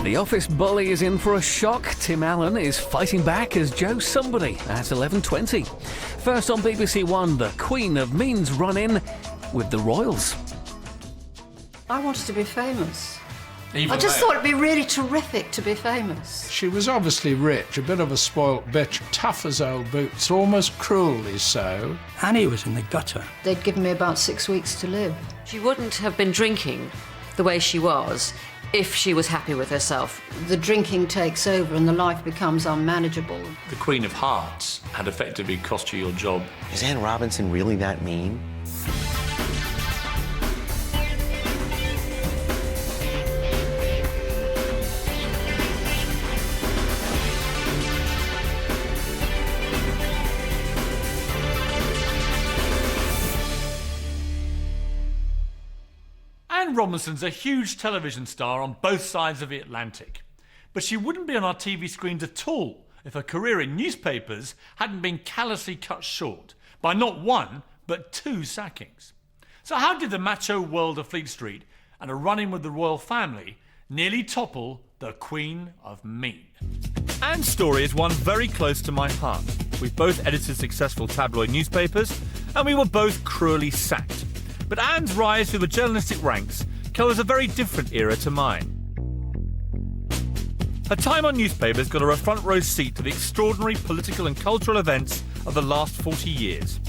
The office bully is in for a shock. Tim Allen is fighting back as Joe Somebody at 11:20. First on BBC One, the Queen of Mean's run-in with the Royals. I wanted to be famous. Even I just though- thought it'd be really terrific to be famous. She was obviously rich, a bit of a spoilt bitch, tough as old boots, almost cruelly so. Annie was in the gutter. They'd given me about 6 weeks to live. She wouldn't have been drinking the way she was if she was happy with herself. The drinking takes over and the life becomes unmanageable. The Queen of Hearts had effectively cost you your job. Is Anne Robinson really that mean? Anne Robinson's a huge television star on both sides of the Atlantic. But she wouldn't be on our TV screens at all if her career in newspapers hadn't been callously cut short by not one, but 2 sackings. So how did the macho world of Fleet Street and a run-in with the royal family nearly topple the Queen of Mean? Anne's story is one very close to my heart. We've both edited successful tabloid newspapers, and we were both cruelly sacked. But Anne's rise through the journalistic ranks covers a very different era to mine. Her time on newspapers got her a front row seat to the extraordinary political and cultural events of the last 40 years.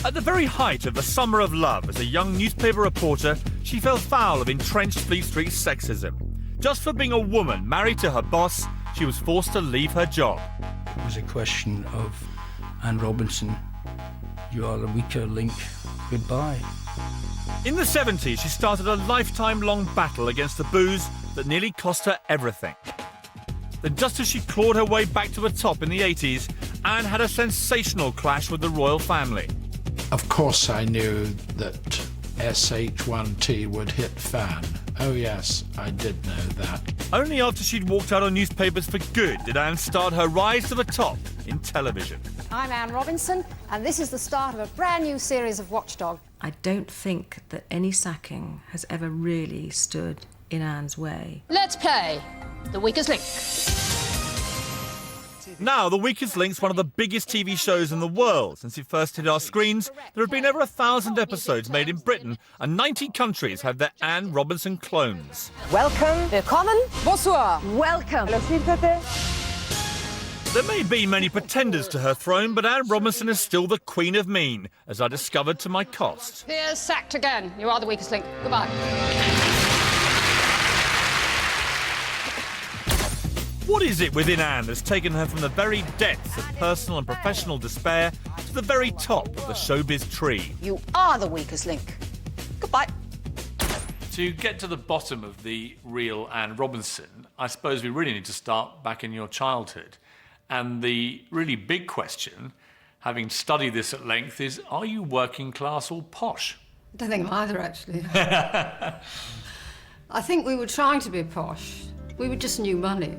At the very height of the summer of love as a young newspaper reporter, she fell foul of entrenched Fleet Street sexism. Just for being a woman married to her boss, she was forced to leave her job. It was a question of Anne Robinson, you are the weaker link, goodbye. In the 70s, she started a lifetime-long battle against the booze that nearly cost her everything. Then just as she clawed her way back to the top in the 80s, Anne had a sensational clash with the royal family. Of course I knew that SH1T would hit fan. Oh yes, I did know that. Only after she'd walked out of newspapers for good did Anne start her rise to the top in television. I'm Anne Robinson, and this is the start of a brand new series of Watchdog. I don't think that any sacking has ever really stood in Anne's way. Let's play The Weakest Link. Now, The Weakest Link's one of the biggest TV shows in the world. Since it first hit our screens, there have been over 1,000 episodes made in Britain, and 90 countries have their Anne Robinson clones. Welcome. Willkommen. Bonsoir. Welcome. There may be many pretenders to her throne, but Anne Robinson is still the Queen of Mean, as I discovered to my cost. Here's sacked again. You are the weakest link. Goodbye. What is it within Anne that's taken her from the very depths of personal and professional despair to the very top of the showbiz tree? You are the weakest link. Goodbye. To get to the bottom of the real Anne Robinson, I suppose we really need to start back in your childhood. And the really big question, having studied this at length, is are you working class or posh? I don't think I'm either, actually. I think we were trying to be posh. We were just new money.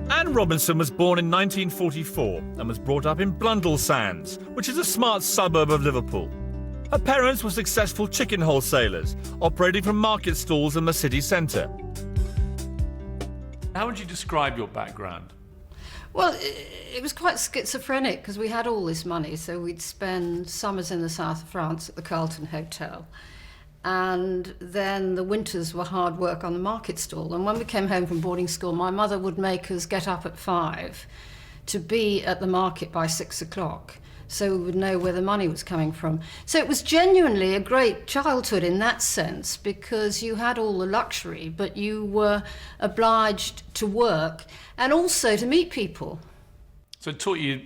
Anne Robinson was born in 1944 and was brought up in Blundell Sands, which is a smart suburb of Liverpool. Her parents were successful chicken wholesalers, operating from market stalls in the city centre. How would you describe your background? Well, it was quite schizophrenic because we had all this money, so we'd spend summers in the south of France at the Carlton Hotel. And then the winters were hard work on the market stall. And when we came home from boarding school, my mother would make us get up at 5 to be at the market by 6 o'clock, so we would know where the money was coming from. So it was genuinely a great childhood in that sense, because you had all the luxury, but you were obliged to work and also to meet people. So it taught you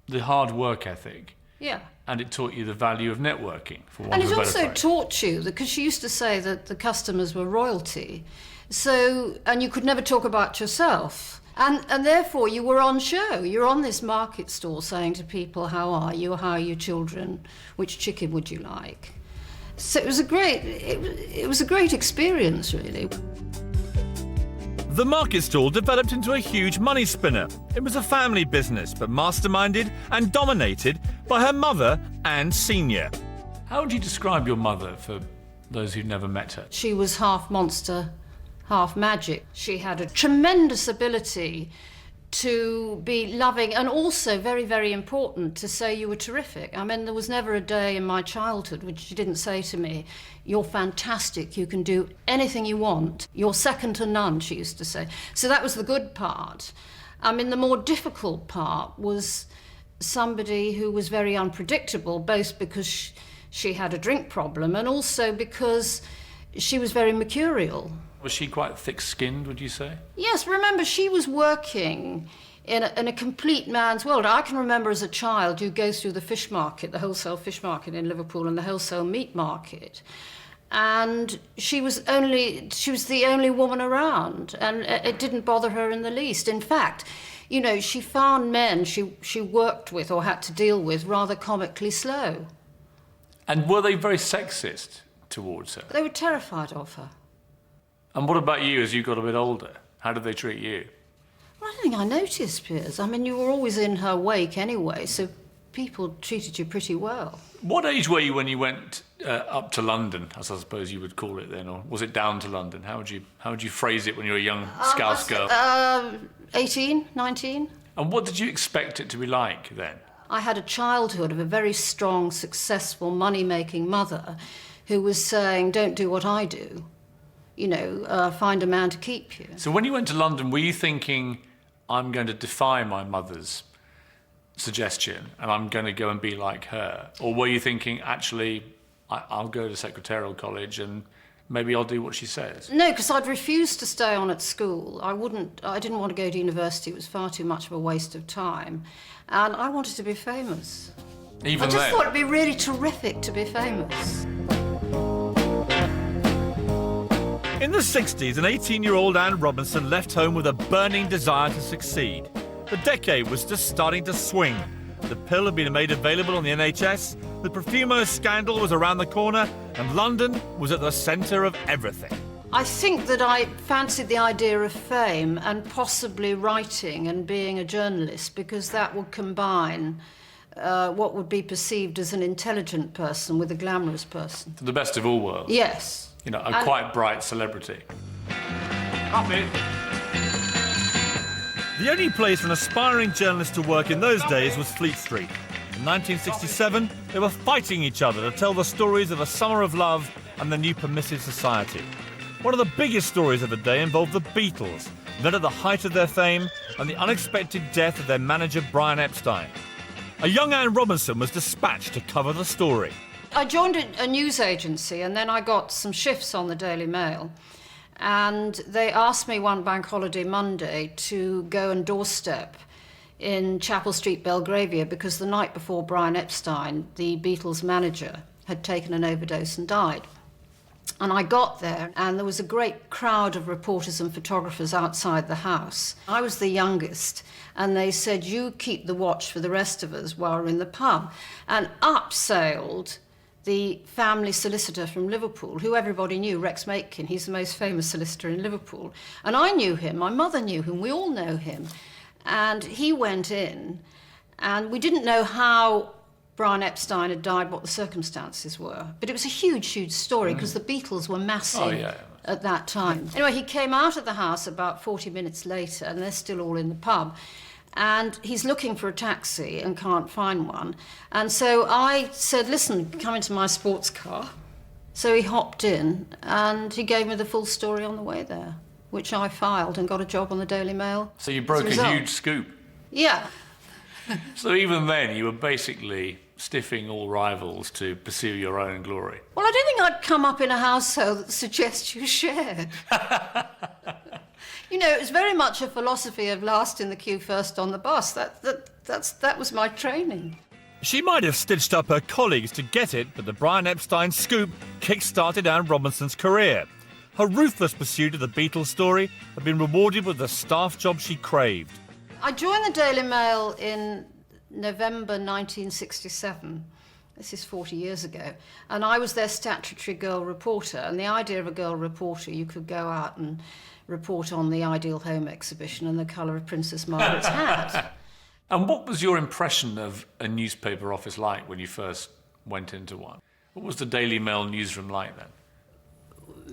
the hard work ethic. Yeah. And it taught you the value of networking, for want And of it a better also phrase. taught you, because she used to say that the customers were royalty, so, and you could never talk about yourself. And therefore you were on show. You're on this market stall saying to people, how are you, how are your children, which chicken would you like? So it was a great experience, really. The market stall developed into a huge money spinner. It was a family business, but masterminded and dominated by her mother, Anne Senior. How would you describe your mother for those who've never met her? She was half monster, half magic. She had a tremendous ability to be loving and also very, very important to say you were terrific. I mean, there was never a day in my childhood which she didn't say to me, "You're fantastic, you can do anything you want. You're second to none," she used to say. So that was the good part. I mean, the more difficult part was somebody who was very unpredictable, both because she had a drink problem and also because she was very mercurial. Was she quite thick-skinned, would you say? Yes, remember, she was working in a complete man's world. I can remember as a child, you go through the fish market, the wholesale fish market in Liverpool and the wholesale meat market, and she was the only woman around, and it didn't bother her in the least. In fact, you know, she found men she worked with or had to deal with rather comically slow. And were they very sexist towards her? They were terrified of her. And what about you as you got a bit older? How did they treat you? Well, I don't think I noticed, Piers. I mean, you were always in her wake anyway, so people treated you pretty well. What age were you when you went up to London, as I suppose you would call it then, or was it down to London? How would you phrase it when you were a young Scouse girl? 18, 19. And what did you expect it to be like then? I had a childhood of a very strong, successful, money-making mother who was saying, "Don't do what I do. You know, find a man to keep you." So when you went to London, were you thinking, I'm going to defy my mother's suggestion and I'm going to go and be like her? Or were you thinking, actually, I'll go to secretarial college and maybe I'll do what she says? No, because I'd refused to stay on at school. I didn't want to go to university. It was far too much of a waste of time. And I wanted to be famous. Even I just then? thought it'd be really terrific to be famous. In the 60s, an 18-year-old Anne Robinson left home with a burning desire to succeed. The decade was just starting to swing. The pill had been made available on the NHS, the Profumo scandal was around the corner, and London was at the centre of everything. I think that I fancied the idea of fame and possibly writing and being a journalist, because that would combine what would be perceived as an intelligent person with a glamorous person. The best of all worlds. Yes. You know, a quite bright celebrity. Up it. The only place for an aspiring journalist to work in those days was Fleet Street. In 1967, they were fighting each other to tell the stories of a summer of love and the new permissive society. One of the biggest stories of the day involved the Beatles, then at the height of their fame, and the unexpected death of their manager Brian Epstein. A young Anne Robinson was dispatched to cover the story. I joined a news agency and then I got some shifts on the Daily Mail, and they asked me one bank holiday Monday to go and doorstep in Chapel Street, Belgravia, because the night before Brian Epstein, the Beatles manager, had taken an overdose and died. And I got there and there was a great crowd of reporters and photographers outside the house. I was the youngest and they said, "You keep the watch for the rest of us while we're in the pub." And up sailed the family solicitor from Liverpool, who everybody knew, Rex Maitkin. He's the most famous solicitor in Liverpool. And I knew him, my mother knew him, we all know him. And he went in, and we didn't know how Brian Epstein had died, what the circumstances were. But it was a huge, huge story, because the Beatles were massive at that time. Anyway, he came out of the house about 40 minutes later, and they're still all in the pub. And he's looking for a taxi and can't find one. And so I said, "Listen, come into my sports car." So he hopped in and he gave me the full story on the way there, which I filed and got a job on the Daily Mail. So you broke a huge scoop. Yeah. So even then, you were basically stiffing all rivals to pursue your own glory. Well, I don't think I'd come up in a household that suggests you shared. You know, it was very much a philosophy of last in the queue, first on the bus. That was my training. She might have stitched up her colleagues to get it, but the Brian Epstein scoop kick-started Anne Robinson's career. Her ruthless pursuit of the Beatles story had been rewarded with the staff job she craved. I joined the Daily Mail in November 1967. This is 40 years ago. And I was their statutory girl reporter. And the idea of a girl reporter, you could go out and report on the Ideal Home exhibition and the colour of Princess Margaret's hat. And what was your impression of a newspaper office like when you first went into one? What was the Daily Mail newsroom like then?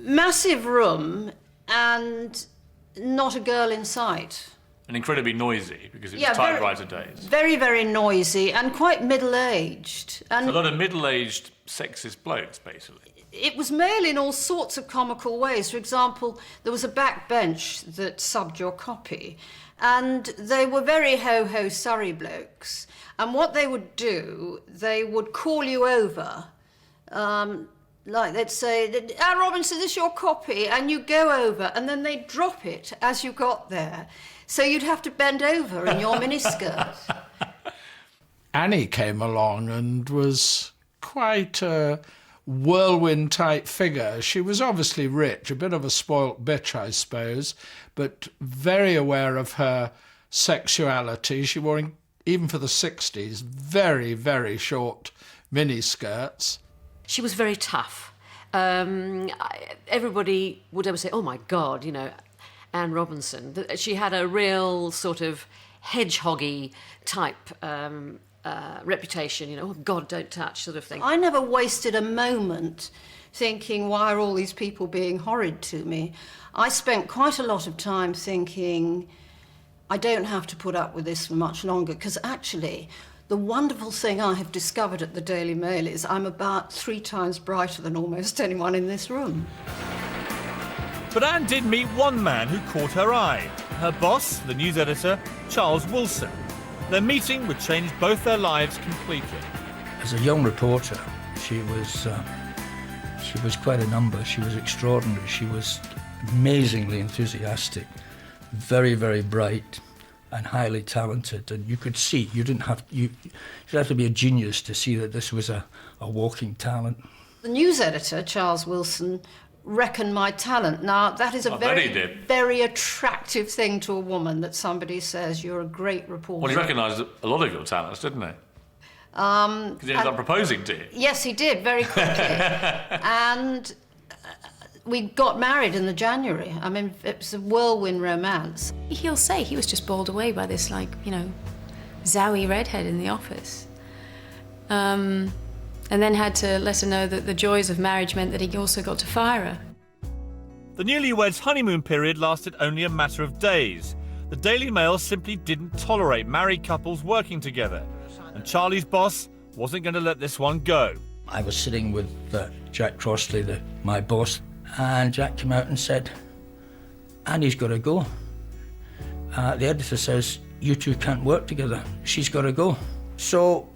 Massive room and not a girl in sight. And incredibly noisy, because it was typewriter days. Very, very noisy and quite middle-aged. And A lot of middle-aged sexist blokes, basically. it was male in all sorts of comical ways. For example, there was a back bench that subbed your copy, and they were very ho-ho Surrey blokes. And what they would do, they would call you over, like they'd say, Anne Robinson, this is your copy, and you go over, and then they'd drop it as you got there. So you'd have to bend over in your miniskirt. Annie came along and was quite a whirlwind-type figure. She was obviously rich, a bit of a spoilt bitch, I suppose, but very aware of her sexuality. She wore, even for the 60s, very, very short miniskirts. She was very tough. Everybody would ever say, oh my God, Anne Robinson. She had a real sort of hedgehoggy type reputation, oh God, don't touch sort of thing. I never wasted a moment thinking, why are all these people being horrid to me? I spent quite a lot of time thinking, I don't have to put up with this for much longer, because actually, the wonderful thing I have discovered at the Daily Mail is I'm about 3 times brighter than almost anyone in this room. But Anne did meet one man who caught her eye. Her boss, the news editor, Charles Wilson. Their meeting would change both their lives completely. As a young reporter, she was quite a number. She was extraordinary. She was amazingly enthusiastic, very, very bright and highly talented. And you could see, you'd have to be a genius to see that this was a walking talent. The news editor, Charles Wilson, reckoned my talent. Now, that is a very attractive thing to a woman, that somebody says you're a great reporter. Well, he recognised a lot of your talents, didn't he? Because he ended up proposing to you. Yes, he did, very quickly. And we got married in the January. I mean, it was a whirlwind romance. He'll say he was just bowled away by this, zowie redhead in the office. And then had to let her know that the joys of marriage meant that he also got to fire her. The newlyweds' honeymoon period lasted only a matter of days. The Daily Mail simply didn't tolerate married couples working together, and Charlie's boss wasn't going to let this one go. I was sitting with Jack Crossley, my boss, and Jack came out and said, Annie's got to go. The editor says, you two can't work together. She's got to go. So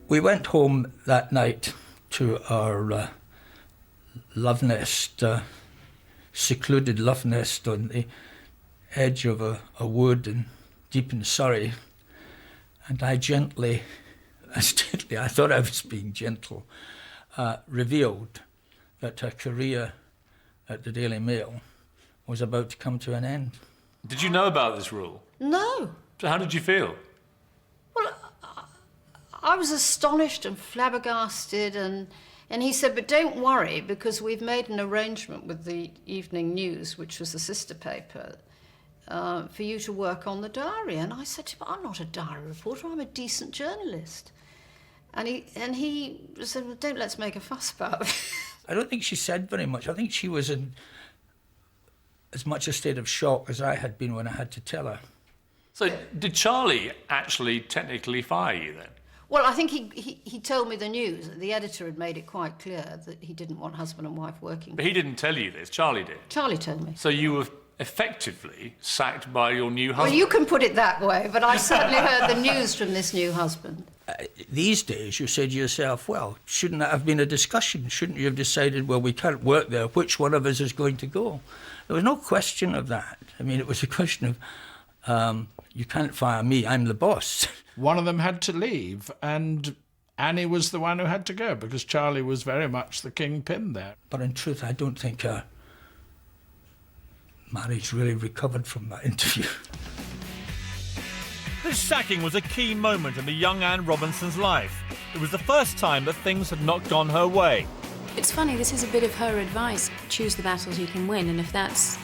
we went home that night to our love nest, secluded love nest on the edge of a wood and deep in Surrey. And I gently, I thought I was being gentle, revealed that her career at the Daily Mail was about to come to an end. Did you know about this rule? No. So how did you feel? Well, I was astonished and flabbergasted, and he said, but don't worry, because we've made an arrangement with the Evening News, which was the sister paper, for you to work on the diary. And I said to him, I'm not a diary reporter, I'm a decent journalist. And he said, well, let's make a fuss about it. I don't think she said very much. I think she was in as much a state of shock as I had been when I had to tell her. So did Charlie actually technically fire you then? Well, I think he told me the news. The editor had made it quite clear that he didn't want husband and wife working. But he didn't tell you this, Charlie did? Charlie told me. So you were effectively sacked by your new husband? Well, you can put it that way, but I certainly heard the news from this new husband. These days, you say to yourself, well, shouldn't that have been a discussion? Shouldn't you have decided, well, we can't work there, which one of us is going to go? There was no question of that. I mean, it was a question of, you can't fire me, I'm the boss. One of them had to leave, and Annie was the one who had to go, because Charlie was very much the kingpin there. But in truth, I don't think her marriage really recovered from that interview. This sacking was a key moment in the young Anne Robinson's life. It was the first time that things had not gone her way. It's funny, this is a bit of her advice. Choose the battles you can win, and if that's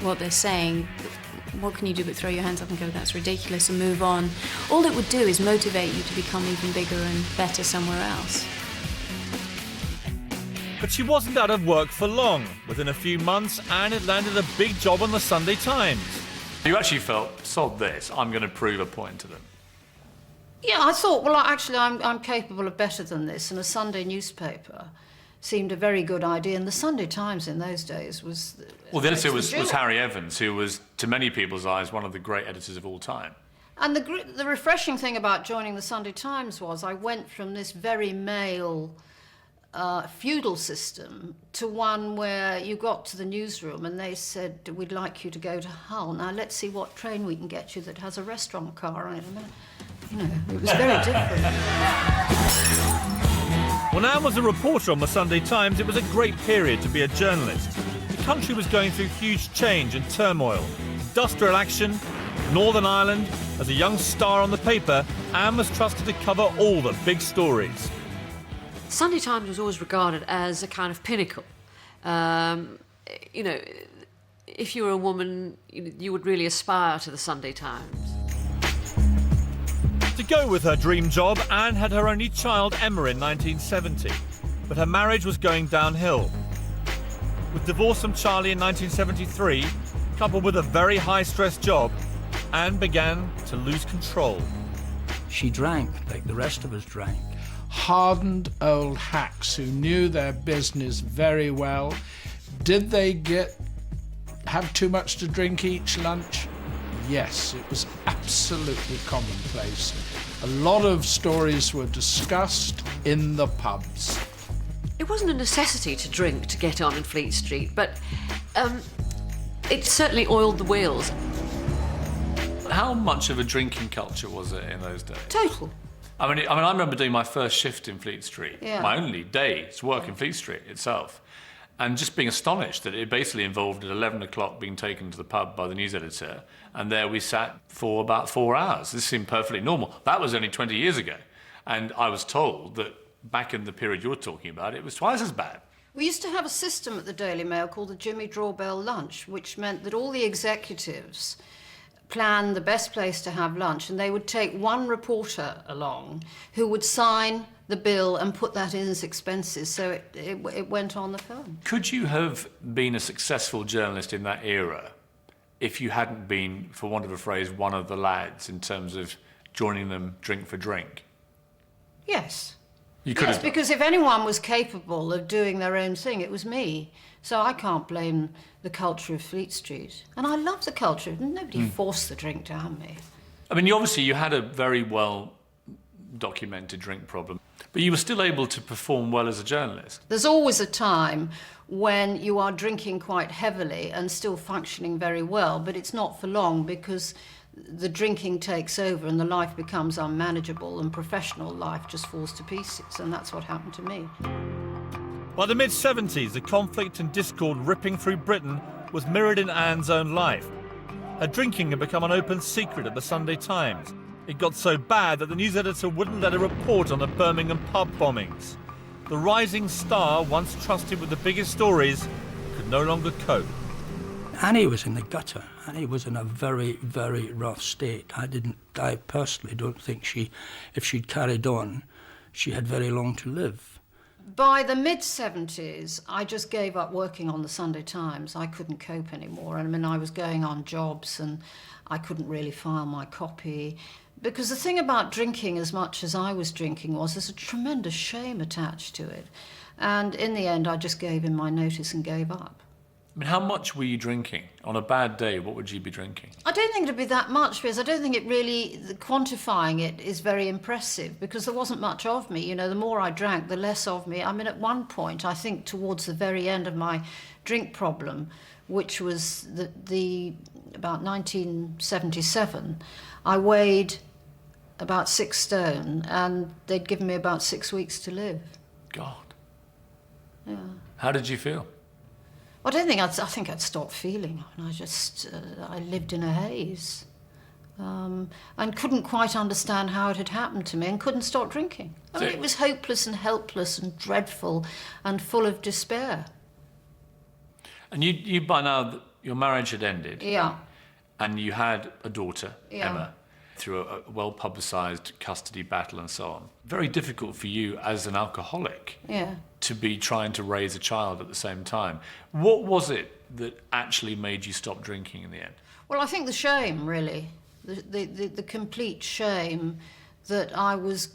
what they're saying, what can you do but throw your hands up and go, that's ridiculous, and move on? All it would do is motivate you to become even bigger and better somewhere else. But she wasn't out of work for long. Within a few months, Anne had landed a big job on the Sunday Times. You actually felt, sod this, I'm going to prove a point to them. Yeah, I thought, well, actually, I'm capable of better than this, and a Sunday newspaper seemed a very good idea. And the Sunday Times in those days was... Well, the editor was Harry Evans, who was, to many people's eyes, one of the great editors of all time. And the refreshing thing about joining the Sunday Times was I went from this very male feudal system to one where you got to the newsroom and they said, we'd like you to go to Hull. Now, let's see what train we can get you that has a restaurant car on it. You know, it was very different. When Anne was a reporter on the Sunday Times, it was a great period to be a journalist. The country was going through huge change and turmoil. Industrial action, Northern Ireland. As a young star on the paper, Anne was trusted to cover all the big stories. Sunday Times was always regarded as a kind of pinnacle. You know, if you were a woman, you would really aspire to the Sunday Times. To go with her dream job, Anne had her only child, Emma, in 1970. But her marriage was going downhill. With divorce from Charlie in 1973, coupled with a very high-stress job, Anne began to lose control. She drank like the rest of us drank. Hardened old hacks who knew their business very well. Did they have too much to drink each lunch? Yes, it was absolutely commonplace. A lot of stories were discussed in the pubs. It wasn't a necessity to drink to get on in Fleet Street, but it certainly oiled the wheels. How much of a drinking culture was it in those days? Total. I mean, I remember doing my first shift in Fleet Street, Yeah. my only day's work in Fleet Street itself, and just being astonished that it basically involved at 11 o'clock being taken to the pub by the news editor, and there we sat for about 4 hours. This seemed perfectly normal. That was only 20 years ago, and I was told that back in the period you're talking about, it was twice as bad. We used to have a system at the Daily Mail called the Jimmy Drawbell Lunch, which meant that all the executives planned the best place to have lunch, and they would take one reporter along who would sign the bill and put that in as expenses, so it went on the film. Could you have been a successful journalist in that era if you hadn't been, for want of a phrase, one of the lads in terms of joining them drink for drink? Yes. You could Yes, have. because if anyone was capable of doing their own thing, it was me. So I can't blame the culture of Fleet Street. And I love the culture. Nobody forced the drink down me. I mean, obviously you had a very well documented drink problem, but you were still able to perform well as a journalist. There's always a time when you are drinking quite heavily and still functioning very well, but it's not for long because the drinking takes over and the life becomes unmanageable and professional life just falls to pieces, and that's what happened to me. By the mid-70s, the conflict and discord ripping through Britain was mirrored in Anne's own life. Her drinking had become an open secret at the Sunday Times. It got so bad that the news editor wouldn't let her report on the Birmingham pub bombings. The rising star, once trusted with the biggest stories, could no longer cope. Annie was in the gutter. Annie was in a very, very rough state. I personally don't think if she'd carried on, she had very long to live. By the mid-70s, I just gave up working on the Sunday Times. I couldn't cope anymore. I mean, I was going on jobs and I couldn't really file my copy. Because the thing about drinking as much as I was drinking was there's a tremendous shame attached to it. And in the end, I just gave in my notice and gave up. I mean, how much were you drinking? On a bad day, what would you be drinking? I don't think it'd be that much, because I don't think it really, quantifying it is very impressive, because there wasn't much of me. You know, the more I drank, the less of me. I mean, at one point, I think towards the very end of my drink problem, which was about 1977, I weighed about 6 stone, and they'd given me about 6 weeks to live. God. Yeah. How did you feel? I think I'd stopped feeling. And I lived in a haze. And couldn't quite understand how it had happened to me and couldn't stop drinking. I mean, it was hopeless and helpless and dreadful and full of despair. And you by now, your marriage had ended. Yeah. And you had a daughter, Yeah. Emma. through a well-publicised custody battle and so on. Very difficult for you as an alcoholic to be trying to raise a child at the same time. What was it that actually made you stop drinking in the end? Well, I think the shame, really, the complete shame that I was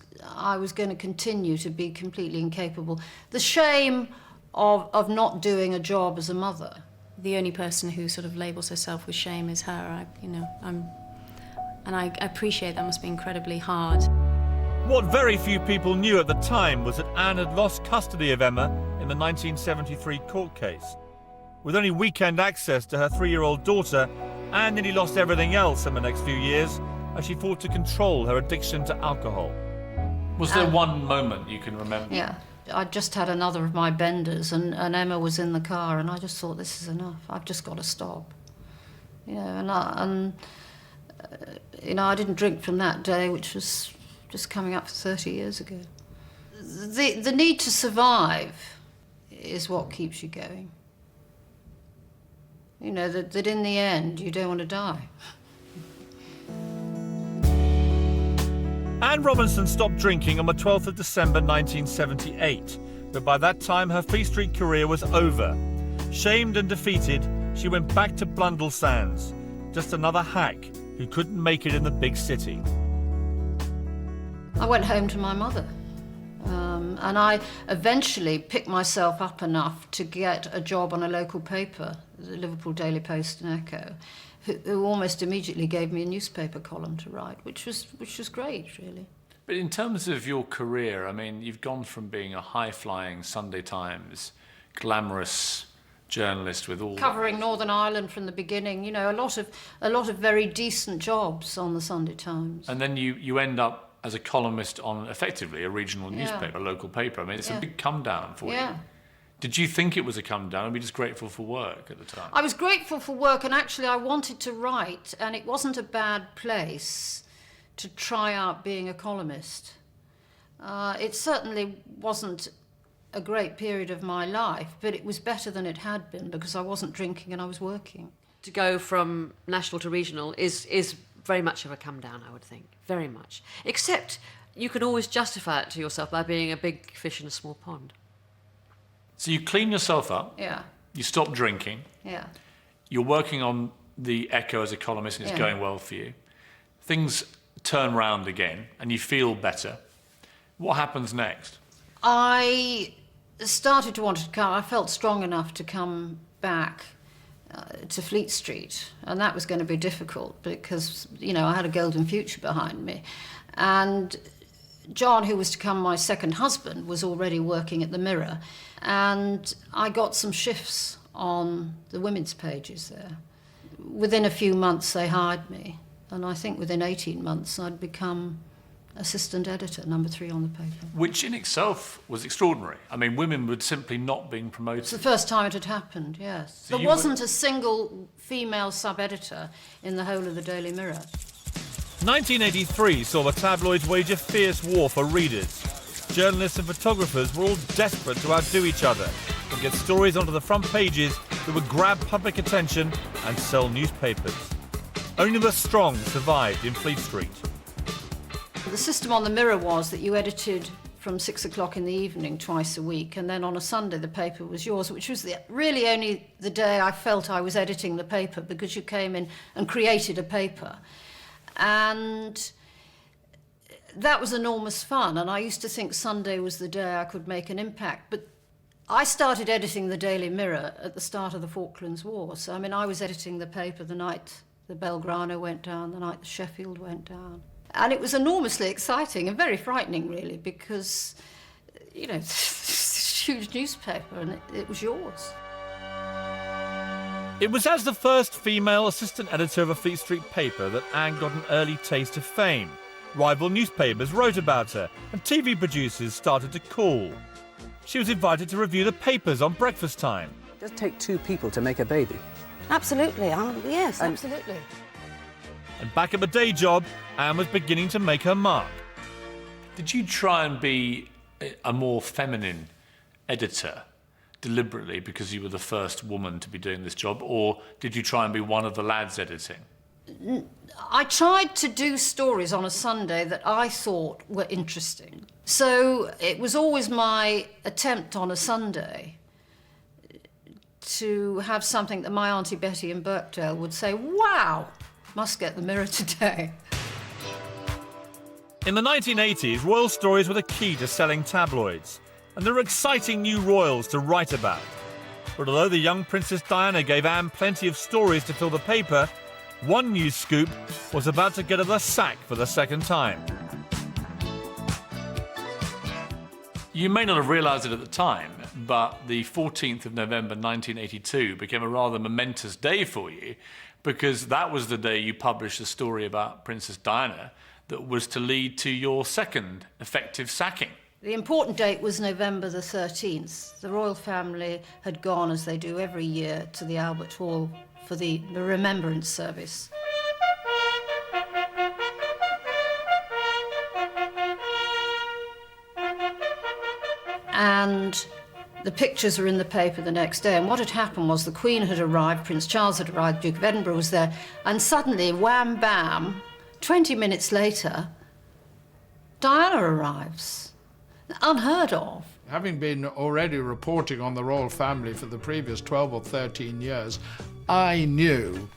going to continue to be completely incapable. The shame of not doing a job as a mother. The only person who sort of labels herself with shame is her. I appreciate that must be incredibly hard. What very few people knew at the time was that Anne had lost custody of Emma in the 1973 court case. With only weekend access to her 3-year-old daughter, Anne nearly lost everything else in the next few years as she fought to control her addiction to alcohol. Was there one moment you can remember? Yeah. I just had another of my benders, and Emma was in the car, and I just thought, this is enough. I've just got to stop. I didn't drink from that day, which was just coming up for 30 years ago. The need to survive is what keeps you going. That in the end, you don't want to die. Anne Robinson stopped drinking on the 12th of December 1978, but by that time her Fleet Street career was over. Shamed and defeated, she went back to Blundell Sands, just another hack who couldn't make it in the big city. I went home to my mother, and I eventually picked myself up enough to get a job on a local paper, the Liverpool Daily Post and Echo, who almost immediately gave me a newspaper column to write, which was great, really. But in terms of your career, I mean, you've gone from being a high-flying Sunday Times, glamorous journalist with all... Covering Northern Ireland from the beginning, a lot of very decent jobs on the Sunday Times. And then you end up as a columnist on, effectively, a regional newspaper, a local paper. I mean, it's a big come-down for you. Did you think it was a come-down, or were you just grateful for work at the time? I was grateful for work, and actually I wanted to write, and it wasn't a bad place to try out being a columnist. It certainly wasn't a great period of my life, but it was better than it had been because I wasn't drinking and I was working. To go from national to regional is very much of a come-down, I would think, very much. Except you can always justify it to yourself by being a big fish in a small pond. So you clean yourself up. Yeah. You stop drinking. Yeah. You're working on the Echo as a columnist and it's going well for you. Things turn round again and you feel better. What happens next? I started to want to come. I felt strong enough to come back to Fleet Street, and that was going to be difficult because, I had a golden future behind me. And John, who was to become my second husband, was already working at the Mirror. And I got some shifts on the women's pages there. Within a few months, they hired me. And I think within 18 months, I'd become assistant editor, number 3 on the paper. Which in itself was extraordinary. I mean, women were simply not being promoted. It's the first time it had happened, yes. So there wasn't a single female sub-editor in the whole of the Daily Mirror. 1983 saw the tabloids wage a fierce war for readers. Journalists and photographers were all desperate to outdo each other and get stories onto the front pages that would grab public attention and sell newspapers. Only the strong survived in Fleet Street. The system on the Mirror was that you edited from 6 o'clock in the evening twice a week, and then on a Sunday the paper was yours, which was really only the day I felt I was editing the paper, because you came in and created a paper. And that was enormous fun, and I used to think Sunday was the day I could make an impact. But I started editing the Daily Mirror at the start of the Falklands War. So, I was editing the paper the night the Belgrano went down, the night the Sheffield went down. And it was enormously exciting and very frightening, really, because, it's a huge newspaper and it was yours. It was as the first female assistant editor of a Fleet Street paper that Anne got an early taste of fame. Rival newspapers wrote about her, and TV producers started to call. She was invited to review the papers on breakfast time. It does take 2 people to make a baby. Absolutely, yes, absolutely. And back at the day job, Anne was beginning to make her mark. Did you try and be a more feminine editor deliberately because you were the first woman to be doing this job, or did you try and be one of the lads editing? I tried to do stories on a Sunday that I thought were interesting. So it was always my attempt on a Sunday to have something that my Auntie Betty in Birkdale would say, wow, must get the Mirror today. In the 1980s, royal stories were the key to selling tabloids, and there were exciting new royals to write about. But although the young Princess Diana gave Anne plenty of stories to fill the paper, one news scoop was about to get her the sack for the second time. You may not have realised it at the time, but the 14th of November 1982 became a rather momentous day for you, because that was the day you published a story about Princess Diana that was to lead to your second effective sacking. The important date was November the 13th. The royal family had gone, as they do every year, to the Albert Hall for the remembrance service. And the pictures were in the paper the next day, and what had happened was the Queen had arrived, Prince Charles had arrived, Duke of Edinburgh was there, and suddenly, wham bam, 20 minutes later, Diana arrives. Unheard of. Having been already reporting on the royal family for the previous 12 or 13 years, I knew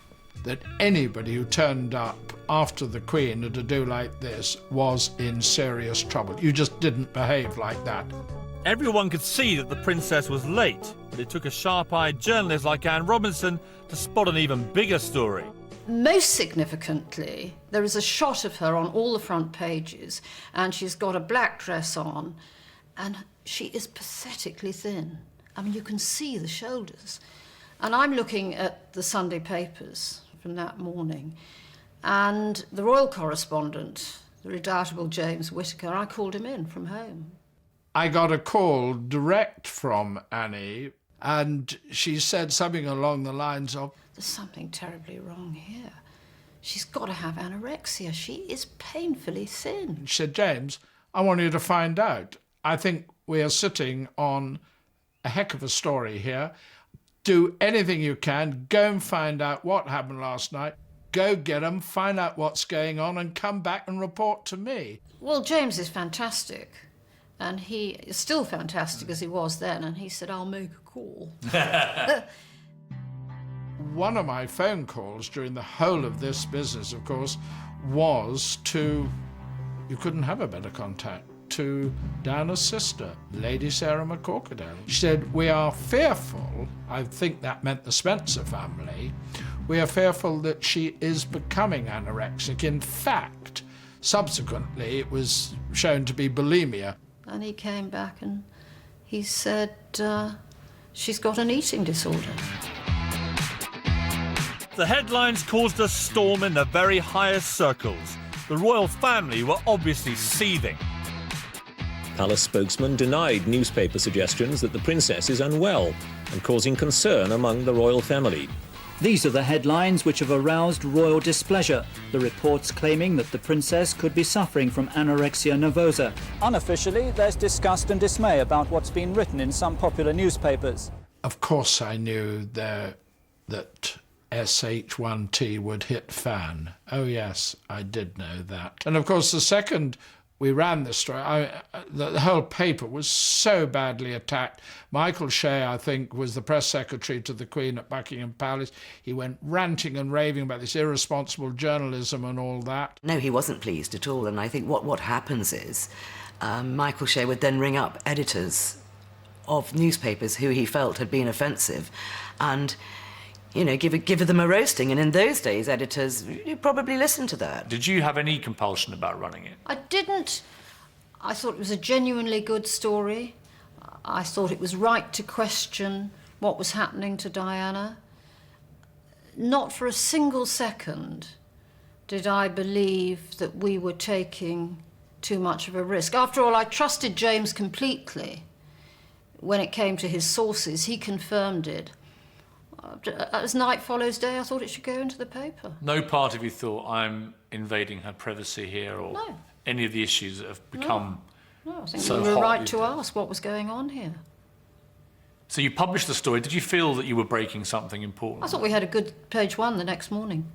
that anybody who turned up after the Queen at a do like this was in serious trouble. You just didn't behave like that. Everyone could see that the princess was late, but it took a sharp-eyed journalist like Anne Robinson to spot an even bigger story. Most significantly, there is a shot of her on all the front pages, and she's got a black dress on, and she is pathetically thin. I mean, you can see the shoulders. And I'm looking at the Sunday papers from that morning, and the royal correspondent, the redoubtable James Whittaker, I called him in from home. I got a call direct from Annie, and she said something along the lines of, "There's something terribly wrong here. She's got to have anorexia. She is painfully thin." She said, "James, I want you to find out. I think we are sitting on a heck of a story here. Do anything you can. Go and find out what happened last night. Go get them, find out what's going on, and come back and report to me." Well, James is fantastic. And he is still fantastic as he was then. And he said, "I'll make a call." One of my phone calls during the whole of this business, of course, was to, you couldn't have a better contact, to Diana's sister, Lady Sarah McCorquodale. She said, "We are fearful," I think that meant the Spencer family, "we are fearful that she is becoming anorexic. In fact, subsequently, it was shown to be bulimia." And he came back and he said, she's got an eating disorder. The headlines caused a storm in the very highest circles. The royal family were obviously seething. Palace spokesman denied newspaper suggestions that the princess is unwell and causing concern among the royal family. These are the headlines which have aroused royal displeasure, the reports claiming that the princess could be suffering from anorexia nervosa. Unofficially, there's disgust and dismay about what's been written in some popular newspapers. Of course I knew that SH1T would hit fan. Oh yes, I did know that. And of course the second we ran this story, the whole paper was so badly attacked. Michael Shea, I think, was the press secretary to the Queen at Buckingham Palace. He went ranting and raving about this irresponsible journalism and all that. No, he wasn't pleased at all. And I think what happens is Michael Shea would then ring up editors of newspapers who he felt had been offensive and, you know, give them a roasting. And in those days, editors probably listened to that. Did you have any compulsion about running it? I didn't. I thought it was a genuinely good story. I thought it was right to question what was happening to Diana. Not for a single second did I believe that we were taking too much of a risk. After all, I trusted James completely. When it came to his sources, he confirmed it. As night follows day, I thought it should go into the paper. No part of you thought, I'm invading her privacy here, or No. any of the issues that have become No, I think so we were hot right these to days? ask what was going on here. So you published the story. Did you feel that you were breaking something important? I thought we had a good page one the next morning.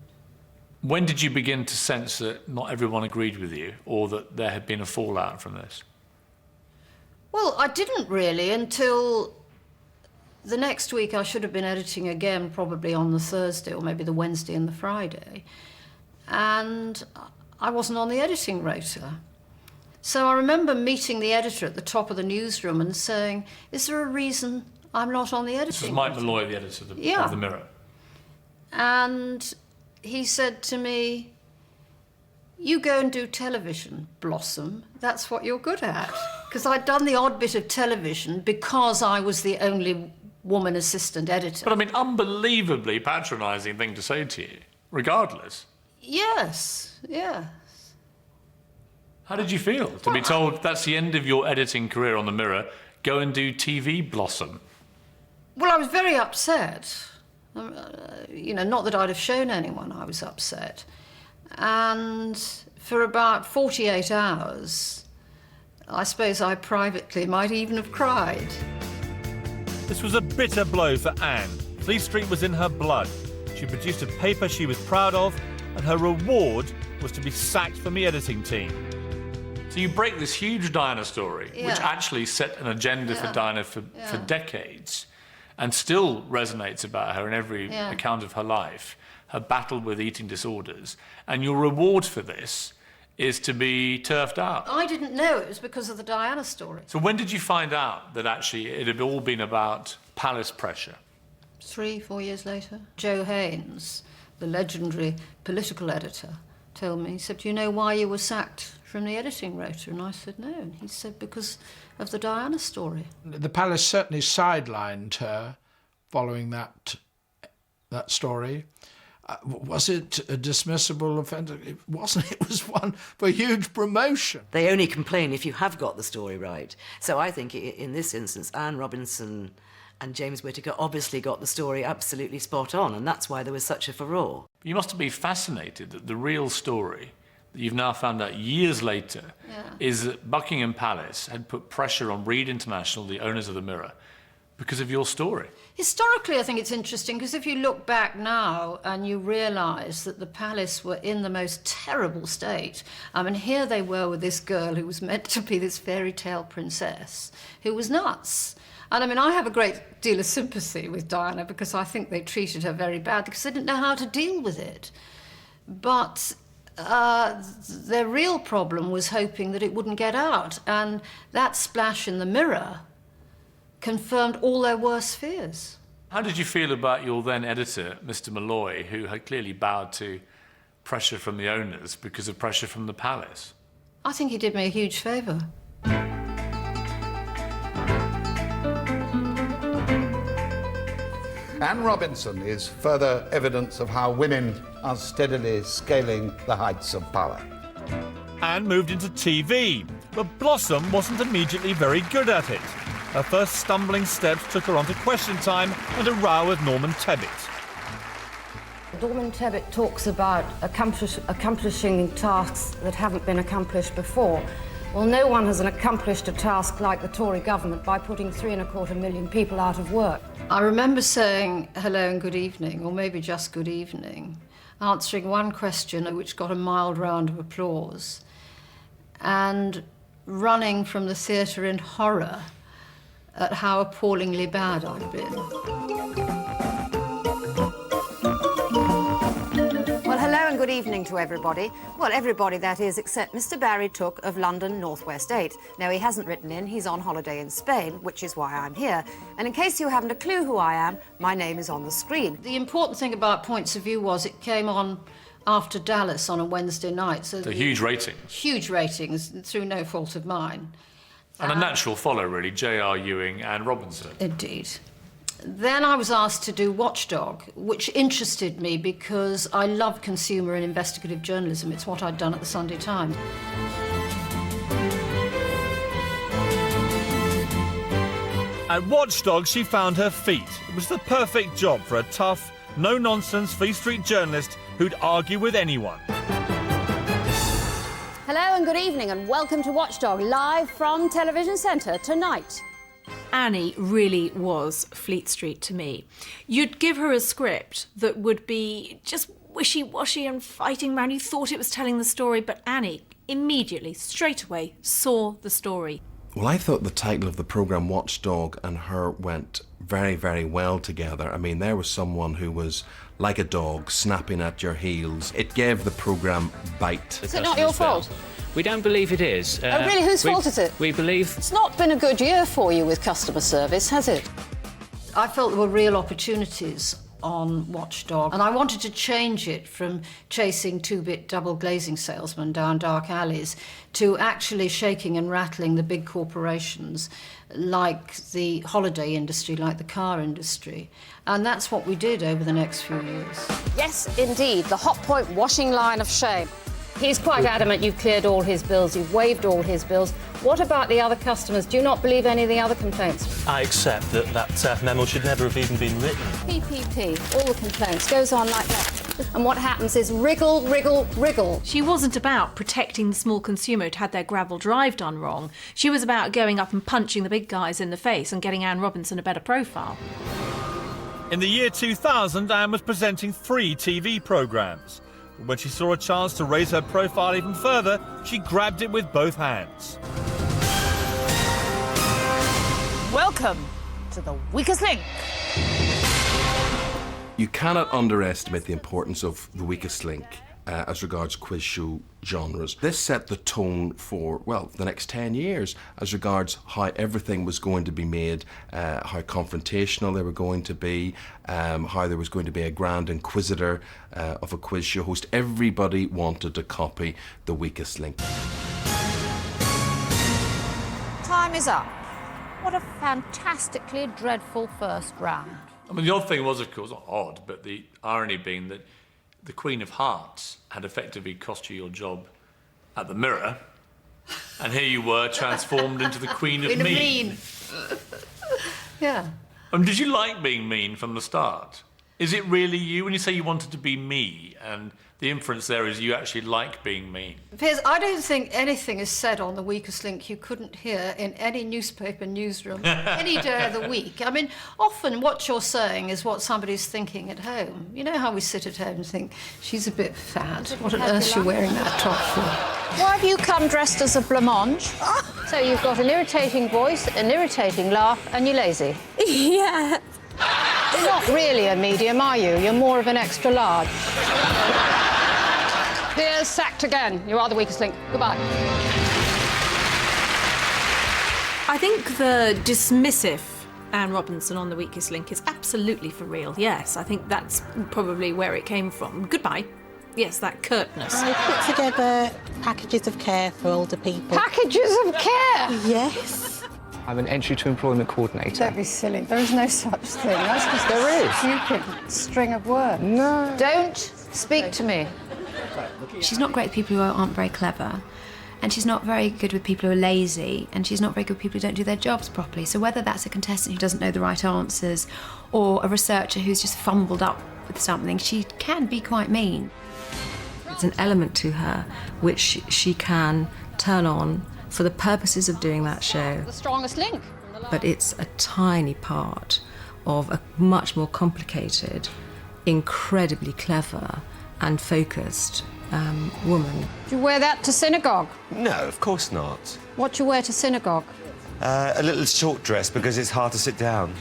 When did you begin to sense that not everyone agreed with you, or that there had been a fallout from this? Well, I didn't really until the next week. I should have been editing again, probably on the Thursday or maybe the Wednesday and the Friday. And I wasn't on the editing rota. So I remember meeting the editor at the top of the newsroom and saying, is there a reason I'm not on the editing This was Mike Malloy, the editor of the Mirror. And he said to me, you go and do television, Blossom. That's what you're good at. Because I'd done the odd bit of television because I was the only woman assistant editor. But I mean, unbelievably patronising thing to say to you, regardless. Yes, yeah. How did you feel to be told that's the end of your editing career on the Mirror, go and do TV, Blossom? Well, I was very upset. You know, not that I'd have shown anyone I was upset. And for about 48 hours, I suppose I privately might even have cried. This was a bitter blow for Anne. Fleet Street was in her blood. She produced a paper she was proud of, and her reward was to be sacked from the editing team. So you break this huge Diana story, which actually set an agenda for Diana for decades, and still resonates about her in every account of her life, her battle with eating disorders, and your reward for this is to be turfed out. I didn't know it was because of the Diana story. So when did you find out that actually it had all been about palace pressure? 3-4 years later. Joe Haynes, the legendary political editor, told me, he said, do you know why you were sacked from the editing rota? And I said, no. And he said, because of the Diana story. The palace certainly sidelined her following that story. Was it a dismissible offence? It wasn't. It was one for huge promotion. They only complain if you have got the story right. So I think in this instance, Anne Robinson and James Whittaker obviously got the story absolutely spot on, and that's why there was such a furore. You must be fascinated that the real story that you've now found out years later is that Buckingham Palace had put pressure on Reed International, the owners of the Mirror, because of your story. Historically, I think it's interesting, because if you look back now and you realise that the palace were in the most terrible state, I mean, here they were with this girl who was meant to be this fairy tale princess, who was nuts. And I mean, I have a great deal of sympathy with Diana because I think they treated her very badly because they didn't know how to deal with it. But their real problem was hoping that it wouldn't get out. And that splash in the Mirror confirmed all their worst fears. How did you feel about your then editor, Mr. Malloy, who had clearly bowed to pressure from the owners because of pressure from the palace? I think he did me a huge favour. Anne Robinson is further evidence of how women are steadily scaling the heights of power. Anne moved into TV, but Blossom wasn't immediately very good at it. Her first stumbling steps took her onto Question Time and a row with Norman Tebbit. Norman Tebbit talks about accomplishing tasks that haven't been accomplished before. Well, no one has accomplished a task like the Tory government by putting 3.25 million people out of work. I remember saying hello and good evening, or maybe just good evening, answering one question which got a mild round of applause, and running from the theatre in horror at how appallingly bad I'd been. Well, hello and good evening to everybody. Well, everybody, that is, except Mr. Barry Took of London Northwest 8. No, he hasn't written in. He's on holiday in Spain, which is why I'm here. And in case you haven't a clue who I am, my name is on the screen. The important thing about Points of View was it came on after Dallas on a Wednesday night. So huge ratings. Huge ratings, through no fault of mine. And a natural follow, really, J.R. Ewing and Robinson. Indeed. Then I was asked to do Watchdog, which interested me because I love consumer and investigative journalism. It's what I'd done at the Sunday Times. At Watchdog, she found her feet. It was the perfect job for a tough, no-nonsense Fleet Street journalist who'd argue with anyone. Hello and good evening and welcome to Watchdog, live from Television Centre tonight. Annie really was Fleet Street to me. You'd give her a script that would be just wishy-washy and fighting around. You thought it was telling the story, but Annie immediately, straight away, saw the story. Well, I thought the title of the programme, Watchdog, and her went very, very well together. I mean, there was someone who was like a dog, snapping at your heels. It gave the programme bite. Is it not your fault? We don't believe it is. Oh, really? Whose fault is it? We believe... It's not been a good year for you with customer service, has it? I felt there were real opportunities on Watchdog, and I wanted to change it from chasing two-bit double glazing salesmen down dark alleys to actually shaking and rattling the big corporations like the holiday industry, like the car industry. And that's what we did over the next few years. Yes, indeed, the Hot Point washing line of shame. He's quite adamant you've cleared all his bills, you've waived all his bills. What about the other customers? Do you not believe any of the other complaints? I accept that memo should never have even been written. PPP, all the complaints, goes on like that. And what happens is wriggle, wriggle, wriggle. She wasn't about protecting the small consumer who'd had their gravel drive done wrong. She was about going up and punching the big guys in the face and getting Anne Robinson a better profile. In the year 2000, Anne was presenting 3 TV programmes. When she saw a chance to raise her profile even further, she grabbed it with both hands. Welcome to The Weakest Link. You cannot underestimate the importance of The Weakest Link as regards quiz show genres. This set the tone for, well, the next 10 years as regards how everything was going to be made, how confrontational they were going to be, how there was going to be a grand inquisitor of a quiz show host. Everybody wanted to copy The Weakest Link. Time is up. What a fantastically dreadful first round. I mean, the odd thing was, of course, not odd, but the irony being that the Queen of Hearts had effectively cost you your job at the Mirror, and here you were transformed into the Queen of Mean. Yeah. Did you like being mean from the start? Is it really you? When you say you wanted to be me, and the inference there is you actually like being mean. Piers, I don't think anything is said on The Weakest Link you couldn't hear in any newspaper newsroom any day of the week. I mean, often what you're saying is what somebody's thinking at home. You know how we sit at home and think, she's a bit fat. What on earth is she wearing that top for? Why have you come dressed as a blancmange? So you've got an irritating voice, an irritating laugh, and you're lazy. Yeah. You're not really a medium, are you? You're more of an extra large. Piers, sacked again. You are The Weakest Link. Goodbye. I think the dismissive Anne Robinson on The Weakest Link is absolutely for real, yes. I think that's probably where it came from. Goodbye. Yes, that curtness. I put together packages of care for older people. Packages of care? Yes. I'm an entry to employment coordinator. Don't be silly. There is no such thing. That's just There is. stupid string of words. No. Don't speak to me. She's not great with people who aren't very clever, and she's not very good with people who are lazy, and she's not very good with people who don't do their jobs properly. So whether that's a contestant who doesn't know the right answers or a researcher who's just fumbled up with something, she can be quite mean. It's an element to her which she can turn on for the purposes of doing that show. The strongest link. But it's a tiny part of a much more complicated, incredibly clever and focused woman. Do you wear that to synagogue? No, of course not. What do you wear to synagogue? A little short dress because it's hard to sit down.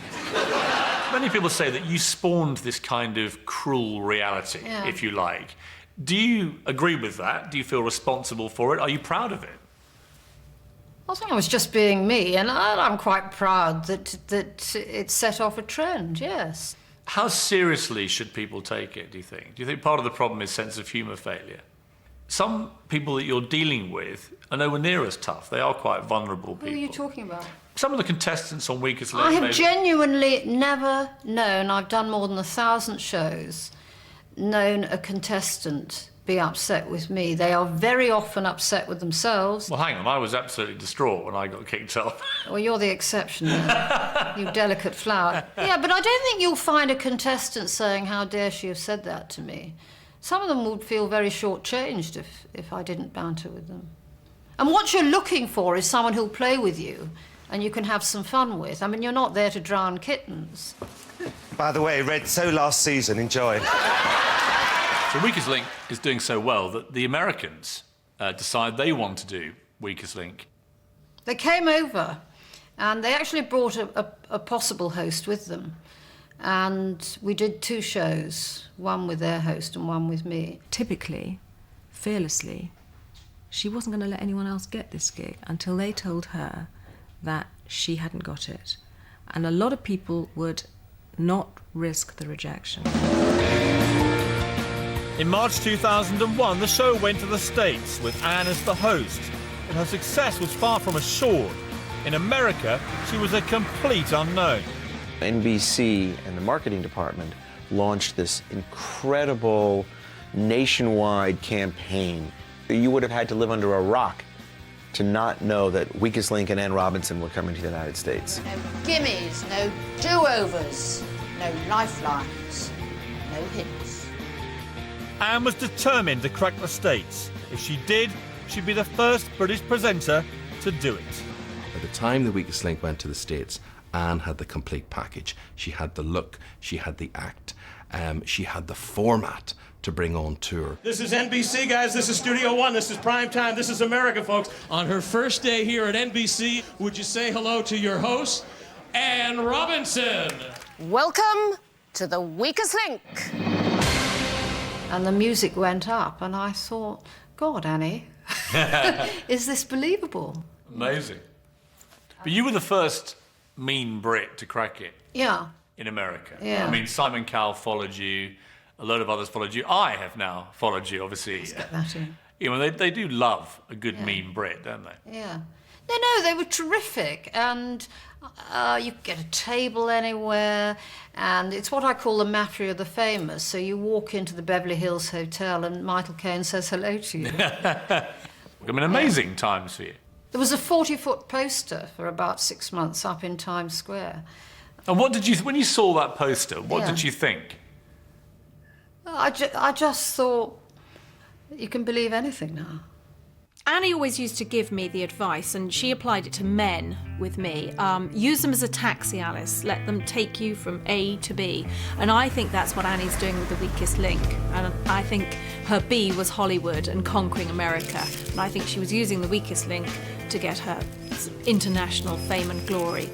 Many people say that you spawned this kind of cruel reality, if you like. Do you agree with that? Do you feel responsible for it? Are you proud of it? I think I was just being me, and I'm quite proud that it set off a trend, yes. How seriously should people take it, do you think? Do you think part of the problem is sense of humour failure? Some people that you're dealing with are nowhere near as tough. They are quite vulnerable people. Who are you talking about? Some of the contestants on Weakest Link... I have maybe... genuinely never known, I've done more than 1,000 shows, known a contestant be upset with me. They are very often upset with themselves. Well, hang on, I was absolutely distraught when I got kicked off. Well, you're the exception, then. You delicate flower. Yeah, but I don't think you'll find a contestant saying, how dare she have said that to me. Some of them would feel very shortchanged if I didn't banter with them. And what you're looking for is someone who'll play with you and you can have some fun with. I mean, you're not there to drown kittens. By the way, read So last season. Enjoy. So Weakest Link is doing so well that the Americans decide they want to do Weakest Link. They came over and they actually brought a possible host with them. And we did 2 shows, one with their host and one with me. Typically, fearlessly, she wasn't going to let anyone else get this gig until they told her that she hadn't got it. And a lot of people would not risk the rejection. In March 2001, the show went to the States with Anne as the host, but her success was far from assured. In America, she was a complete unknown. NBC and the marketing department launched this incredible nationwide campaign. You would have had to live under a rock to not know that Weakest Link and Anne Robinson were coming to the United States. No gimmies, no do-overs, no lifelines, no hints. Anne was determined to crack the States. If she did, she'd be the first British presenter to do it. By the time the Weakest Link went to the States, Anne had the complete package. She had the look, she had the act, she had the format to bring on tour. This is NBC, guys. This is Studio One. This is prime time. This is America, folks. On her first day here at NBC, would you say hello to your host, Anne Robinson? Welcome to the Weakest Link. And the music went up, and I thought, God, Annie, is this believable? Amazing. But you were the first mean Brit to crack it. Yeah. In America. Yeah. I mean, Simon Cowell followed you. A load of others followed you. I have now followed you, obviously. Let's get that in. You know, they do love a good mean Brit, don't they? Yeah. No, they were terrific. And you could get a table anywhere. And it's what I call the Mafia of the Famous. So you walk into the Beverly Hills Hotel and Michael Caine says hello to you. I mean, amazing times for you. There was a 40-foot poster for about 6 months up in Times Square. And what did you, when you saw that poster, what Yeah. did you think? I just thought, you can believe anything now. Annie always used to give me the advice, and she applied it to men with me. Use them as a taxi, Alice. Let them take you from A to B. And I think that's what Annie's doing with The Weakest Link. And I think her B was Hollywood and conquering America. And I think she was using The Weakest Link to get her international fame and glory.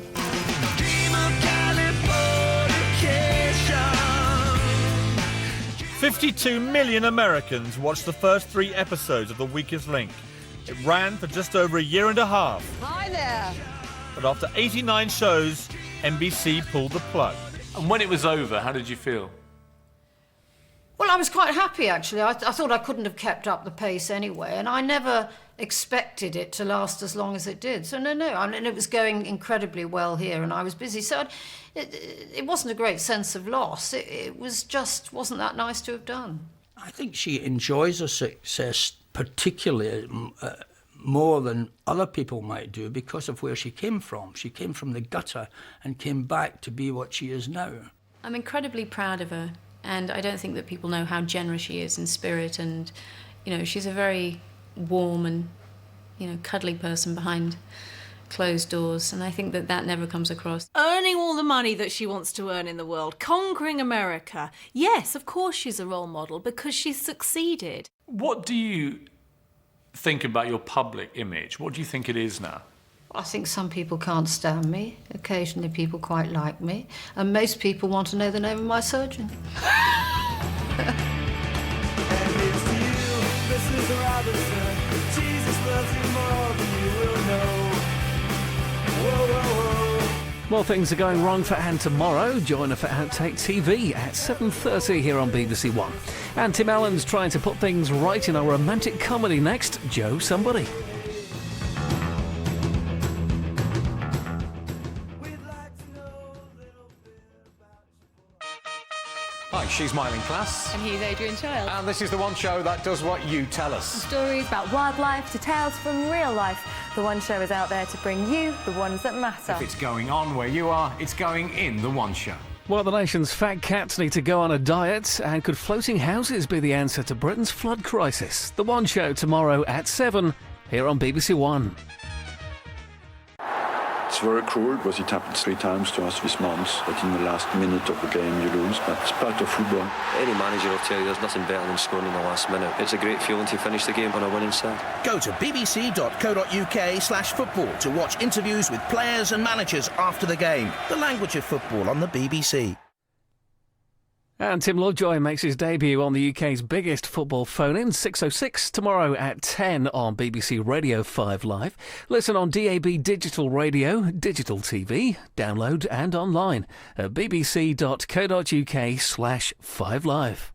52 million Americans watched the first 3 episodes of The Weakest Link. It ran for just over a year and a half. Hi there. But after 89 shows, NBC pulled the plug. And when it was over, how did you feel? Well, I was quite happy, actually. I thought I couldn't have kept up the pace anyway, and I never expected it to last as long as it did. So, no. I mean, it was going incredibly well here, and I was busy. So it wasn't a great sense of loss. It was just wasn't that nice to have done. I think she enjoys her success particularly more than other people might do because of where she came from. She came from the gutter and came back to be what she is now. I'm incredibly proud of her, and I don't think that people know how generous she is in spirit, and, you know, she's a very warm and, you know, cuddly person behind closed doors, and I think that that never comes across. Earning all the money that she wants to earn in the world, conquering America. Yes, of course she's a role model because she's succeeded. What do you think about your public image? What do you think it is now? I think some people can't stand me. Occasionally people quite like me. And most people want to know the name of my surgeon. Well, things are going wrong for Anne tomorrow. Join her for Outtake TV at 7:30 here on BBC One. And Tim Allen's trying to put things right in a romantic comedy next, Joe Somebody. Hi, she's Myling Class. And he's Adrian Child. And this is the one show that does what you tell us. Stories about wildlife to tales from real life. The One Show is out there to bring you the ones that matter. If it's going on where you are, it's going in the One Show. Well, the nation's fat cats need to go on a diet, and could floating houses be the answer to Britain's flood crisis? The One Show tomorrow at 7 here on BBC One. It's very cruel because it happened 3 times to us this month, that in the last minute of the game you lose, but it's part of football. Any manager will tell you there's nothing better than scoring in the last minute. It's a great feeling to finish the game on a winning side. Go to bbc.co.uk/football to watch interviews with players and managers after the game. The language of football on the BBC. And Tim Lovejoy makes his debut on the UK's biggest football phone-in, 6:06, tomorrow at 10 on BBC Radio 5 Live. Listen on DAB digital radio, digital TV, download and online at bbc.co.uk/5live.